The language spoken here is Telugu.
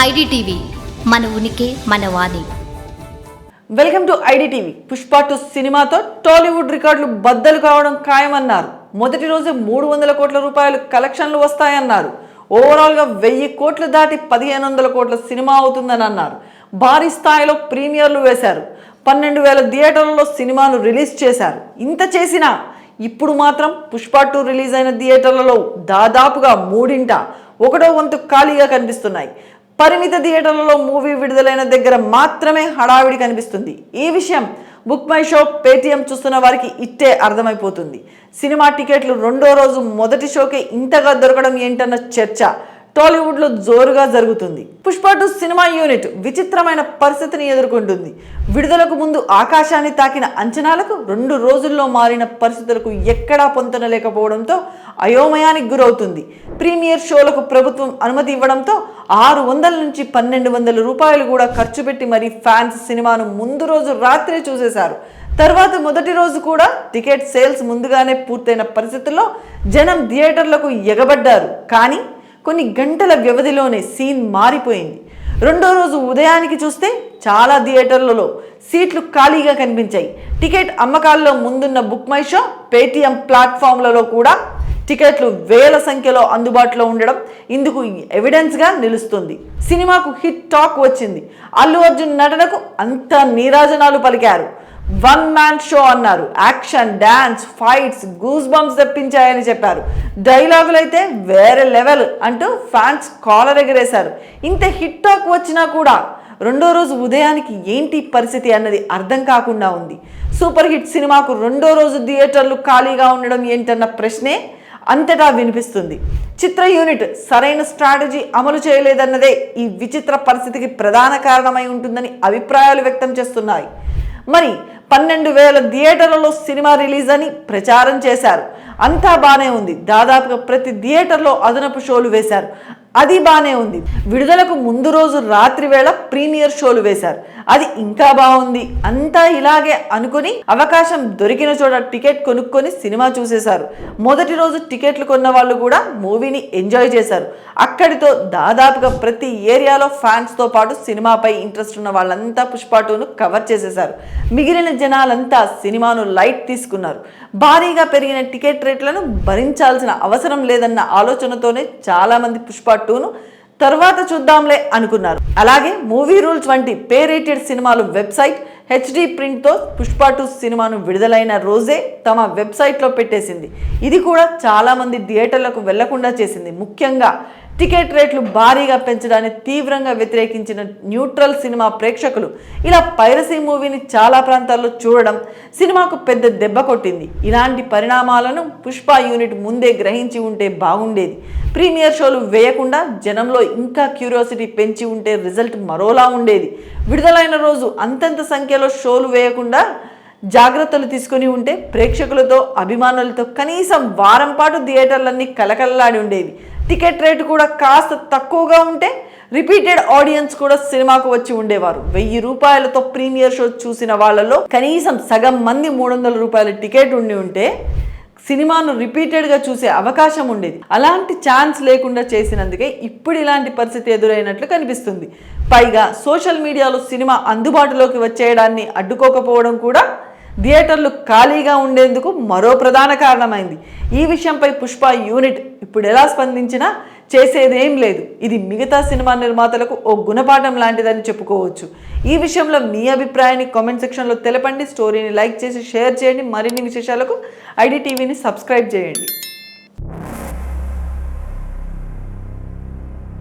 ఐడిటీవీ మన ఉనికి మన వాణి. Welcome to IDTV. పుష్ప 2 సినిమాతో టాలీవుడ్ రికార్డులు బద్దలు కావడం ఖాయమన్నారు. మొదటి రోజు 300 కోట్ల రూపాయలు కలెక్షన్లు వస్తాయన్నారు. ఓవరాల్గా 1000 కోట్లు దాటి 1500 కోట్ల సినిమా అవుతుందని అన్నారు. భారీ స్థాయిలో ప్రీమియర్లు వేశారు. 12,000 థియేటర్లలో సినిమాను రిలీజ్ చేశారు. ఇంత చేసినా ఇప్పుడు మాత్రం పుష్ప 2 రిలీజ్ అయిన థియేటర్లలో దాదాపుగా 1/3 వంతు ఖాళీగా కనిపిస్తున్నాయి. పరిమిత థియేటర్లలో మూవీ విడుదలైన దగ్గర మాత్రమే హడావిడి కనిపిస్తుంది. ఈ విషయం బుక్ మై షో, పేటీఎం చూస్తున్న వారికి ఇట్టే అర్థమైపోతుంది. సినిమా టికెట్లు రెండో రోజు మొదటి షోకే ఇంతగా దొరకడం ఏంటన్న చర్చ టాలీవుడ్లో జోరుగా జరుగుతుంది. పుష్ప 2 సినిమా యూనిట్ విచిత్రమైన పరిస్థితిని ఎదుర్కొంటుంది. విడుదలకు ముందు ఆకాశాన్ని తాకిన అంచనాలకు 2 రోజుల్లో మారిన పరిస్థితులకు ఎక్కడా పొంతనలేకపోవడంతో అయోమయానికి గురవుతుంది. ప్రీమియర్ షోలకు ప్రభుత్వం అనుమతి ఇవ్వడంతో 600 నుంచి 1,200 రూపాయలు కూడా ఖర్చు పెట్టి మరీ ఫ్యాన్స్ సినిమాను ముందు రోజు రాత్రి చూసేశారు. తర్వాత మొదటి రోజు కూడా టికెట్ సేల్స్ ముందుగానే పూర్తయిన పరిస్థితుల్లో జనం థియేటర్లకు ఎగబడ్డారు. కానీ కొన్ని గంటల వ్యవధిలోనే సీన్ మారిపోయింది. రెండో రోజు ఉదయానికి చూస్తే చాలా థియేటర్లలో సీట్లు ఖాళీగా కనిపించాయి. టికెట్ అమ్మకాల్లో ముందున్న బుక్ మై షో, పేటీఎం ప్లాట్ఫామ్లలో కూడా టికెట్లు వేల సంఖ్యలో అందుబాటులో ఉండడం ఇందుకు ఎవిడెన్స్గా నిలుస్తుంది. సినిమాకు హిట్ టాక్ వచ్చింది. అల్లు అర్జున్ నటనకు అంత నీరాజనాలు పలికారు. 1 మ్యాన్ షో అన్నారు. Action, dance, fights, goose bumps తెప్పించాయని చెప్పారు. డైలాగులు అయితే వేరే లెవెల్ అంటూ ఫ్యాన్స్ కాలర్ ఎగరేశారు. ఇంత హిట్ టాక్ వచ్చినా కూడా రెండో రోజు ఉదయానికి ఏంటి పరిస్థితి అన్నది అర్థం కాకుండా ఉంది. సూపర్ హిట్ సినిమాకు రెండో రోజు థియేటర్లు ఖాళీగా ఉండడం ఏంటన్న ప్రశ్నే అంతటా వినిపిస్తుంది. చిత్ర యూనిట్ సరైన స్ట్రాటజీ అమలు చేయలేదన్నదే ఈ విచిత్ర పరిస్థితికి ప్రధాన కారణమై ఉంటుందని అభిప్రాయాలు వ్యక్తం చేస్తున్నాయి. మరి 12,000 థియేటర్లలో సినిమా రిలీజ్ అని ప్రచారం చేశారు. అంతా బానే ఉంది. దాదాపుగా ప్రతి థియేటర్లో అదనపు షోలు వేశారు. అది బానే ఉంది. విడుదలకు ముందు రోజు రాత్రి వేళ ప్రీమియర్ షోలు వేశారు. అది ఇంకా బాగుంది. అంతా ఇలాగే అనుకుని అవకాశం దొరికిన చోట టికెట్ కొనుక్కొని సినిమా చూసేశారు. మొదటి రోజు టికెట్లు కొన్న వాళ్ళు కూడా మూవీని ఎంజాయ్ చేశారు. అక్కడితో దాదాపుగా ప్రతి ఏరియాలో ఫ్యాన్స్తో పాటు సినిమాపై ఇంట్రెస్ట్ ఉన్న వాళ్ళంతా పుష్ప 2ను కవర్ చేసేశారు. మిగిలిన జనాలంతా సినిమాను లైట్ తీసుకున్నారు. భారీగా పెరిగిన టికెట్ రేట్లను భరించాల్సిన అవసరం లేదన్న ఆలోచనతోనే చాలామంది పుష్ప 2ను తర్వాత చూద్దాంలే అనుకున్నారు. అలాగే మూవీ రూల్స్ వంటి పే రేటెడ్ సినిమాలు వెబ్సైట్ హెచ్డి ప్రింట్తో పుష్ప 2 సినిమాను విడుదలైన రోజే తమ వెబ్సైట్లో పెట్టేసింది. ఇది కూడా చాలామంది థియేటర్లకు వెళ్లకుండా చేసింది. ముఖ్యంగా టికెట్ రేట్లు భారీగా పెంచడాన్ని తీవ్రంగా వ్యతిరేకించిన న్యూట్రల్ సినిమా ప్రేక్షకులు ఇలా పైరసీ మూవీని చాలా ప్రాంతాల్లో చూడడం సినిమాకు పెద్ద దెబ్బ కొట్టింది. ఇలాంటి పరిణామాలను పుష్ప యూనిట్ ముందే గ్రహించి ఉంటే బాగుండేది. ప్రీమియర్ షోలు వేయకుండా జనంలో ఇంకా క్యూరియాసిటీ పెంచి ఉంటే రిజల్ట్ మరోలా ఉండేది. విడుదలైన రోజు అంతంత సంఖ్యలో షోలు వేయకుండా జాగ్రత్తలు తీసుకుని ఉంటే ప్రేక్షకులతో, అభిమానులతో కనీసం వారం పాటు థియేటర్లన్నీ కలకలలాడి ఉండేవి. టికెట్ రేటు కూడా కాస్త తక్కువగా ఉంటే రిపీటెడ్ ఆడియన్స్ కూడా సినిమాకు వచ్చి ఉండేవారు. 1000 రూపాయలతో ప్రీమియర్ షో చూసిన వాళ్ళలో కనీసం సగం మంది 300 రూపాయల టికెట్ ఉంటే సినిమాను రిపీటెడ్గా చూసే అవకాశం ఉండేది. అలాంటి ఛాన్స్ లేకుండా చేసినందుకే ఇప్పుడు ఇలాంటి పరిస్థితి ఎదురైనట్లు కనిపిస్తుంది. పైగా సోషల్ మీడియాలో సినిమా అందుబాటులోకి వచ్చేయడాన్ని అడ్డుకోకపోవడం కూడా థియేటర్లు ఖాళీగా ఉండేందుకు మరో ప్రధాన కారణమైంది. ఈ విషయంపై పుష్ప యూనిట్ ఇప్పుడు ఎలా స్పందించినా చేసేదేం లేదు. ఇది మిగతా సినిమా నిర్మాతలకు ఓ గుణపాఠం లాంటిదని చెప్పుకోవచ్చు. ఈ విషయంలో మీ అభిప్రాయాన్ని కామెంట్ సెక్షన్లో తెలపండి. స్టోరీని లైక్ చేసి షేర్ చేయండి. మరిన్ని విశేషాలకు ఐడిటీవీని సబ్స్క్రైబ్ చేయండి.